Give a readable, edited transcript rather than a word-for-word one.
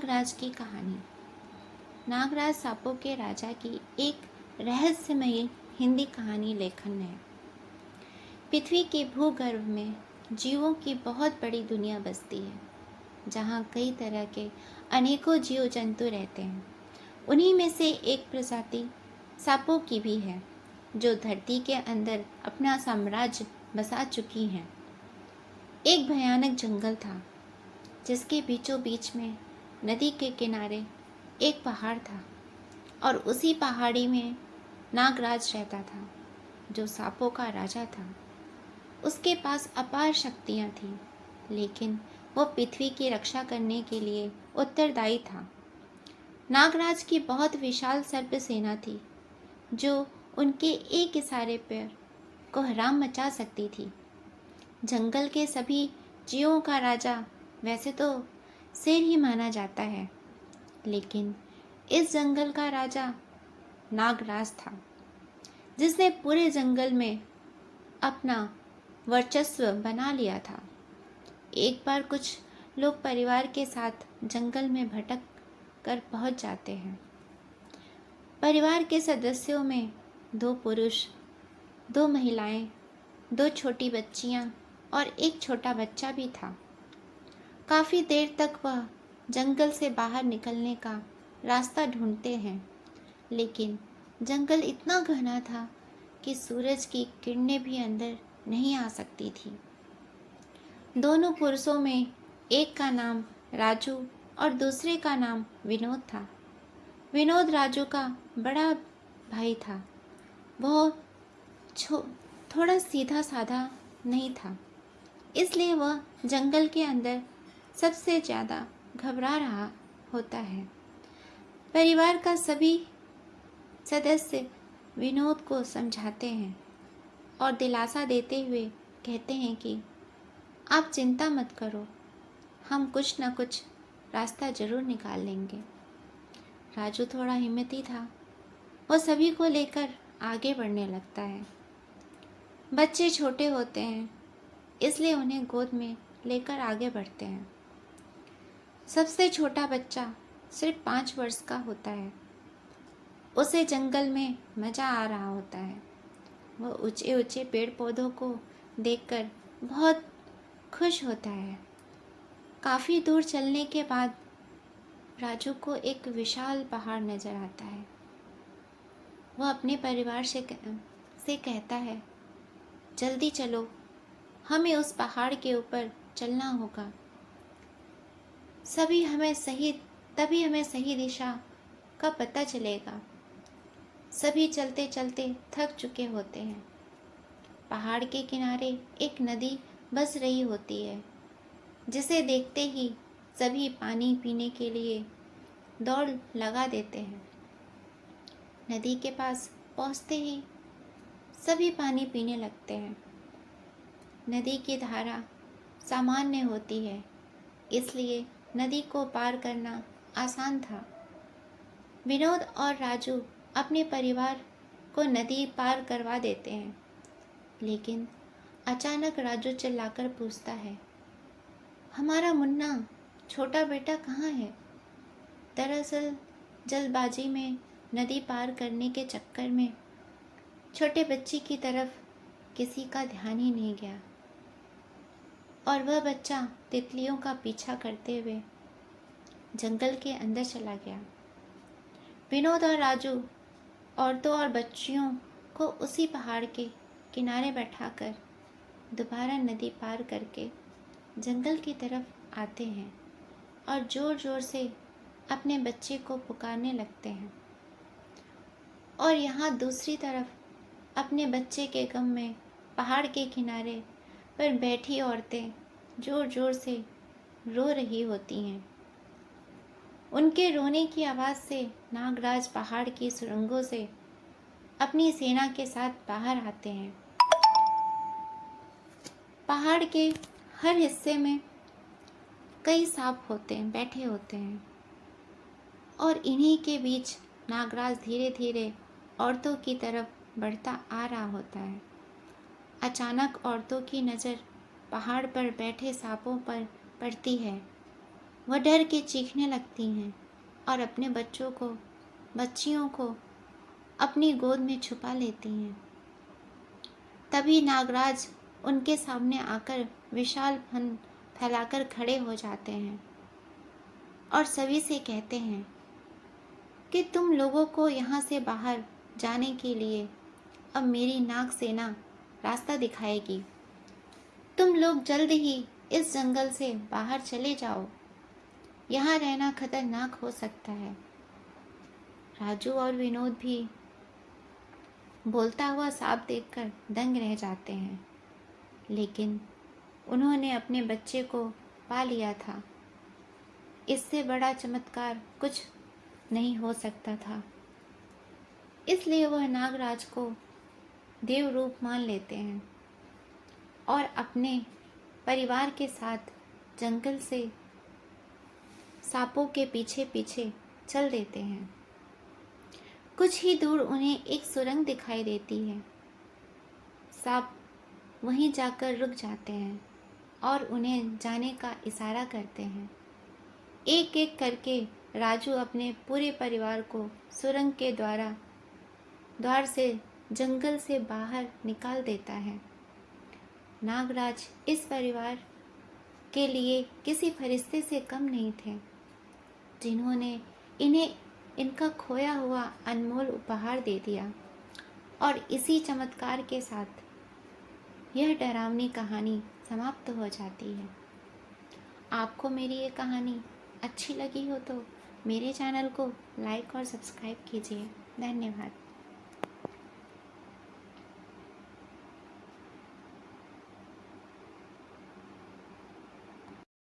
नागराज की कहानी। नागराज सांपों के राजा की एक रहस्यमयी हिंदी कहानी लेखन है। पृथ्वी के भूगर्भ में जीवों की बहुत बड़ी दुनिया बसती है, जहाँ कई तरह के अनेकों जीव जंतु रहते हैं। उन्हीं में से एक प्रजाति सांपों की भी है, जो धरती के अंदर अपना साम्राज्य बसा चुकी हैं। एक भयानक जंगल था, जिसके बीचों बीच में नदी के किनारे एक पहाड़ था, और उसी पहाड़ी में नागराज रहता था, जो सांपों का राजा था। उसके पास अपार शक्तियाँ थीं, लेकिन वो पृथ्वी की रक्षा करने के लिए उत्तरदायी था। नागराज की बहुत विशाल सर्प सेना थी, जो उनके एक इशारे पर कोहराम मचा सकती थी। जंगल के सभी जीवों का राजा वैसे तो शेर ही माना जाता है, लेकिन इस जंगल का राजा नागराज था, जिसने पूरे जंगल में अपना वर्चस्व बना लिया था। एक बार कुछ लोग परिवार के साथ जंगल में भटक कर पहुंच जाते हैं। परिवार के सदस्यों में 2 पुरुष, 2 महिलाएं, 2 छोटी बच्चियां और एक छोटा बच्चा भी था। काफ़ी देर तक वह जंगल से बाहर निकलने का रास्ता ढूंढते हैं, लेकिन जंगल इतना घना था कि सूरज की किरणें भी अंदर नहीं आ सकती थी। दोनों पुरुषों में एक का नाम राजू और दूसरे का नाम विनोद था। विनोद राजू का बड़ा भाई था। वह थोड़ा सीधा साधा नहीं था, इसलिए वह जंगल के अंदर सबसे ज़्यादा घबरा रहा होता है। परिवार का सभी सदस्य विनोद को समझाते हैं और दिलासा देते हुए कहते हैं कि आप चिंता मत करो, हम कुछ न कुछ रास्ता ज़रूर निकाल लेंगे। राजू थोड़ा हिम्मती था। वो सभी को लेकर आगे बढ़ने लगता है। बच्चे छोटे होते हैं, इसलिए उन्हें गोद में लेकर आगे बढ़ते हैं। सबसे छोटा बच्चा सिर्फ 5 वर्ष का होता है। उसे जंगल में मज़ा आ रहा होता है। वह ऊंचे ऊंचे पेड़ पौधों को देखकर बहुत खुश होता है। काफ़ी दूर चलने के बाद राजू को एक विशाल पहाड़ नज़र आता है। वह अपने परिवार से कहता है, जल्दी चलो, हमें उस पहाड़ के ऊपर चलना होगा। तभी हमें सही दिशा का पता चलेगा। सभी चलते चलते थक चुके होते हैं। पहाड़ के किनारे एक नदी बस रही होती है, जिसे देखते ही सभी पानी पीने के लिए दौड़ लगा देते हैं। नदी के पास पहुंचते ही सभी पानी पीने लगते हैं। नदी की धारा सामान्य होती है, इसलिए नदी को पार करना आसान था। विनोद और राजू अपने परिवार को नदी पार करवा देते हैं, लेकिन अचानक राजू चिल्लाकर पूछता है, हमारा मुन्ना छोटा बेटा कहाँ है? दरअसल जल्दबाजी में नदी पार करने के चक्कर में छोटे बच्चे की तरफ किसी का ध्यान ही नहीं गया, और वह बच्चा तितलियों का पीछा करते हुए जंगल के अंदर चला गया। विनोद और राजू औरतों और बच्चियों को उसी पहाड़ के किनारे बैठाकर दोबारा नदी पार करके जंगल की तरफ आते हैं और ज़ोर ज़ोर से अपने बच्चे को पुकारने लगते हैं। और यहाँ दूसरी तरफ अपने बच्चे के गम में पहाड़ के किनारे पर बैठी औरतें ज़ोर ज़ोर से रो रही होती हैं। उनके रोने की आवाज़ से नागराज पहाड़ की सुरंगों से अपनी सेना के साथ बाहर आते हैं। पहाड़ के हर हिस्से में कई सांप बैठे होते हैं, और इन्हीं के बीच नागराज धीरे धीरे औरतों की तरफ बढ़ता आ रहा होता है। अचानक औरतों की नज़र पहाड़ पर बैठे सांपों पर पड़ती है। वह डर के चीखने लगती हैं और अपने बच्चियों को अपनी गोद में छुपा लेती हैं। तभी नागराज उनके सामने आकर विशाल फन फैलाकर खड़े हो जाते हैं और सभी से कहते हैं कि तुम लोगों को यहाँ से बाहर जाने के लिए अब मेरी नाग सेना रास्ता दिखाएगी। तुम लोग जल्द ही इस जंगल से बाहर चले जाओ, यहाँ रहना खतरनाक हो सकता है। राजू और विनोद भी बोलता हुआ सांप देखकर दंग रह जाते हैं, लेकिन उन्होंने अपने बच्चे को पा लिया था। इससे बड़ा चमत्कार कुछ नहीं हो सकता था। इसलिए वह नागराज को देव रूप मान लेते हैं और अपने परिवार के साथ जंगल से सांपों के पीछे पीछे चल देते हैं। कुछ ही दूर उन्हें एक सुरंग दिखाई देती है। सांप वहीं जाकर रुक जाते हैं और उन्हें जाने का इशारा करते हैं। एक एक करके राजू अपने पूरे परिवार को सुरंग के द्वार से जंगल से बाहर निकाल देता है। नागराज इस परिवार के लिए किसी फरिश्ते से कम नहीं थे, जिन्होंने इन्हें इनका खोया हुआ अनमोल उपहार दे दिया। और इसी चमत्कार के साथ यह डरावनी कहानी समाप्त हो जाती है। आपको मेरी ये कहानी अच्छी लगी हो तो मेरे चैनल को लाइक और सब्सक्राइब कीजिए। धन्यवाद।